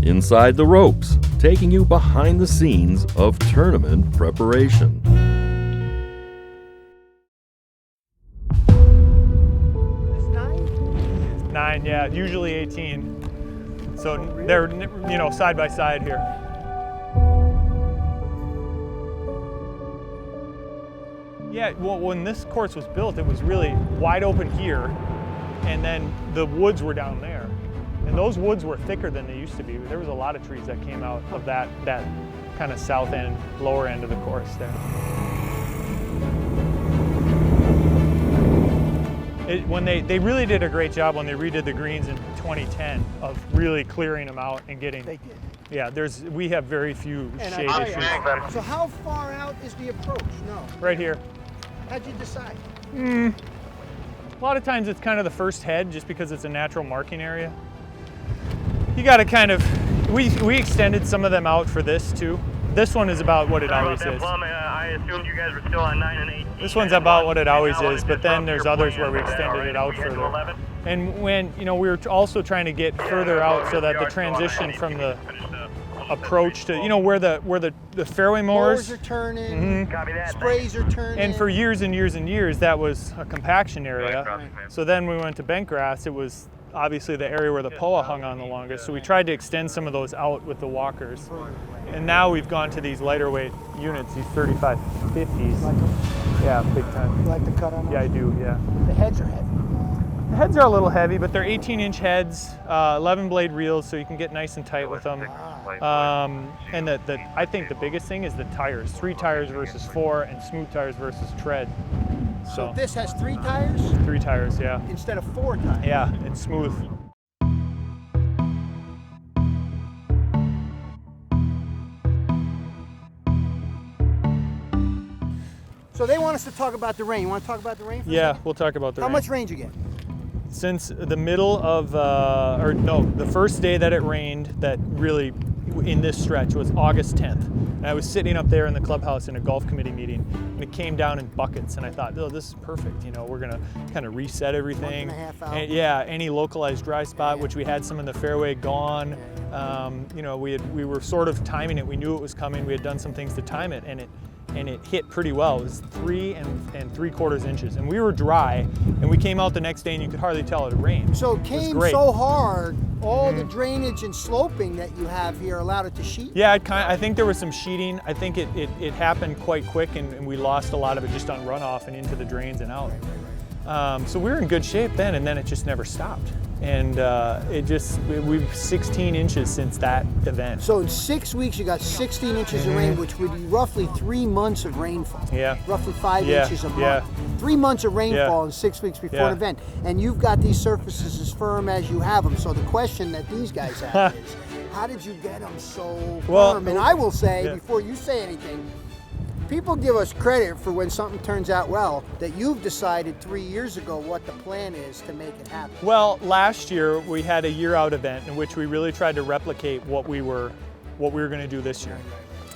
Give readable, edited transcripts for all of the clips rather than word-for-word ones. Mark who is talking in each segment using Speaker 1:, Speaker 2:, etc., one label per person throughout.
Speaker 1: Inside the Ropes, taking you behind the scenes of tournament preparation.
Speaker 2: This 9?
Speaker 3: 9, yeah, usually 18. So they're, side by side here. Yeah, well, when this course was built, it was really wide open here, and then the woods were down there. And those woods were thicker than they used to be. There was a lot of trees that came out of that kind of south end, lower end of the course there. When they really did a great job when they redid the greens in 2010 of really clearing them out and getting. They did. Yeah, we have very few shade issues.
Speaker 2: So how far out is the approach? No.
Speaker 3: Right here.
Speaker 2: How'd you decide?
Speaker 3: A lot of times it's kind of the first head just because it's a natural marking area. You got to kind of, we extended some of them out for this too. This one is about what it always is.
Speaker 4: I assumed you guys were still on 9 and 8.
Speaker 3: This one's about what it always is, but then there's others where we extended it out further. And when, we were also trying to get further out so that the transition from the approach to, where the fairway mowers
Speaker 2: are turning, sprays are turning.
Speaker 3: And for years and years and years, that was a compaction area. So then we went to bent grass. It was obviously the area where the POA hung on the longest. So we tried to extend some of those out with the walkers. And now we've gone to these lighter weight units, these 3550s.
Speaker 2: Like them?
Speaker 3: Yeah, big time.
Speaker 2: You like the cut on them?
Speaker 3: Yeah, I do, yeah.
Speaker 2: The heads are heavy.
Speaker 3: The heads are a little heavy, but they're 18-inch heads, 11 blade reels, so you can get nice and tight with them. And I think the biggest thing is the tires. 3 tires versus 4, and smooth tires versus tread.
Speaker 2: So this has 3 tires?
Speaker 3: 3 tires, yeah.
Speaker 2: Instead of 4 tires?
Speaker 3: Yeah, and smooth.
Speaker 2: So they want us to talk about the rain. You want to talk about the rain for a second?
Speaker 3: We'll talk about the rain.
Speaker 2: How much rain did you get?
Speaker 3: Since the middle of, the first day that it rained, that really in this stretch was August 10th. And I was sitting up there in the clubhouse in a golf committee meeting, and it came down in buckets, and I thought, oh, this is perfect. We're gonna kind of reset everything.
Speaker 2: Month and a half out.
Speaker 3: And, yeah, any localized dry spot, which we had some in the fairway gone. We were sort of timing it. We knew it was coming. We had done some things to time it, and it hit pretty well. It was 3 3/4 inches, and we were dry, and we came out the next day and you could hardly tell it had rained.
Speaker 2: So it came so hard, all the drainage and sloping that you have here allowed it to sheet?
Speaker 3: Yeah, I think there was some sheeting. I think it happened quite quick, and we lost a lot of it just on runoff and into the drains and out. So we were in good shape then, and then it just never stopped. And we've 16 inches since that event.
Speaker 2: So in 6 weeks, you got 16 inches of rain, which would be roughly 3 months of rainfall.
Speaker 3: Yeah.
Speaker 2: Roughly 5 inches a month.
Speaker 3: Yeah.
Speaker 2: 3 months of rainfall in 6 weeks before an event. And you've got these surfaces as firm as you have them. So the question that these guys have is, how did you get them so firm? And I will say, before you say anything, people give us credit for when something turns out well, that you've decided 3 years ago what the plan is to make it happen.
Speaker 3: Well, last year we had a year-out event in which we really tried to replicate what we were going to do this year.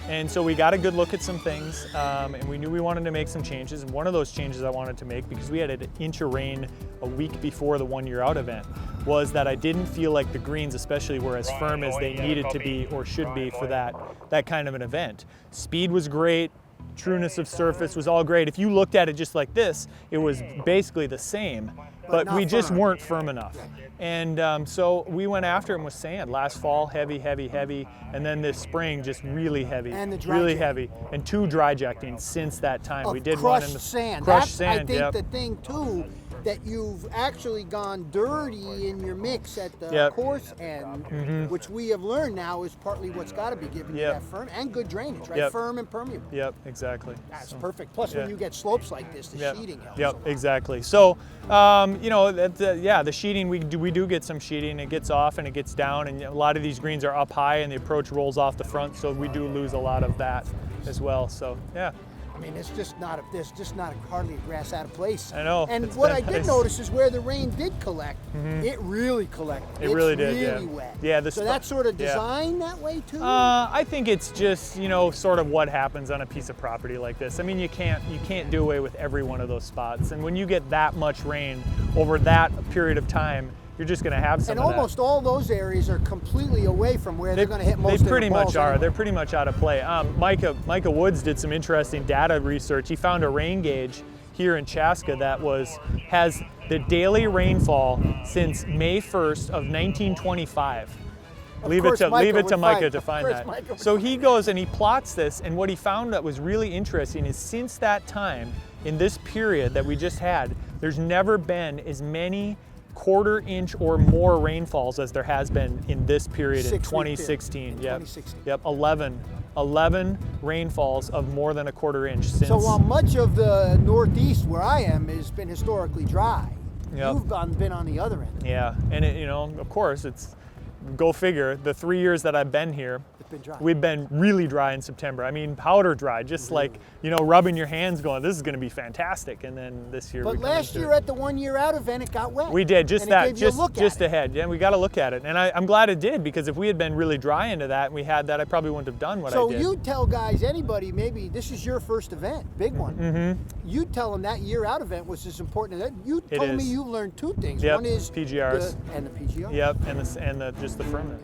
Speaker 3: And so we got a good look at some things, and we knew we wanted to make some changes. And one of those changes I wanted to make, because we had an inch of rain a week before the 1 year out event, was that I didn't feel like the greens especially were as firm as they needed to be or should be for that kind of an event. Speed was great. Trueness of surface was all great. If you looked at it just like this, it was basically the same, but we just weren't firm enough. And so we went after them with sand. Last fall, heavy, heavy, heavy, and then this spring, just really heavy, really heavy, and 2 dry jecting since that time. We did one in the
Speaker 2: sand.
Speaker 3: Crushed sand.
Speaker 2: I think the thing too, that you've actually gone dirty in your mix at the course end, which we have learned now is partly what's got to be giving you that firm and good drainage, right? Firm and permeable.
Speaker 3: Yep, exactly.
Speaker 2: That's perfect. Plus, when you get slopes like this, the sheeting helps.
Speaker 3: Yep, exactly. So, the sheeting, we do get some sheeting. It gets off and it gets down, and a lot of these greens are up high, and the approach rolls off the front, so we do lose a lot of that as well. So, yeah.
Speaker 2: I mean, it's just not hardly a grass out of place.
Speaker 3: I know.
Speaker 2: And what I did notice is where the rain did collect, it really collected.
Speaker 3: It really did,
Speaker 2: really wet.
Speaker 3: Yeah.
Speaker 2: So that's sort of designed that way too?
Speaker 3: I think it's just, sort of what happens on a piece of property like this. I mean, you can't do away with every one of those spots. And when you get that much rain over that period of time, you're just going to have some
Speaker 2: and
Speaker 3: of that.
Speaker 2: almost all those areas are completely away from where they're going to hit most of
Speaker 3: They
Speaker 2: their
Speaker 3: pretty
Speaker 2: balls
Speaker 3: much are.
Speaker 2: anyway.
Speaker 3: They're pretty much out of play. Micah Woods did some interesting data research. He found a rain gauge here in Chaska that has the daily rainfall since May 1st of 1925. Leave it to Micah to find that. So he goes and he plots this, and what he found that was really interesting is since that time, in this period that we just had, there's never been as many quarter-inch or more rainfalls as there has been in this period in 2016. Yep, 11 rainfalls of more than a quarter-inch since.
Speaker 2: So while much of the Northeast where I am has been historically dry, you've been on the other end.
Speaker 3: Yeah, and of course, it's, go figure, the 3 years that I've been here, we've been really dry in September. I mean, powder dry, just like, rubbing your hands going, this is going to be fantastic. And then this year.
Speaker 2: But last year at the 1 year out event, it got wet.
Speaker 3: We did, just ahead. Yeah, we got to look at it. And I'm glad it did, because if we had been really dry into that and we had that, I probably wouldn't have done what I did.
Speaker 2: So you tell guys, anybody, maybe this is your first event, big one.
Speaker 3: Mm-hmm.
Speaker 2: You tell them that year out event was as important as that. You told me you learned two things.
Speaker 3: Yep.
Speaker 2: One is
Speaker 3: PGRs.
Speaker 2: and the PGR.
Speaker 3: Yep, and just the firmament.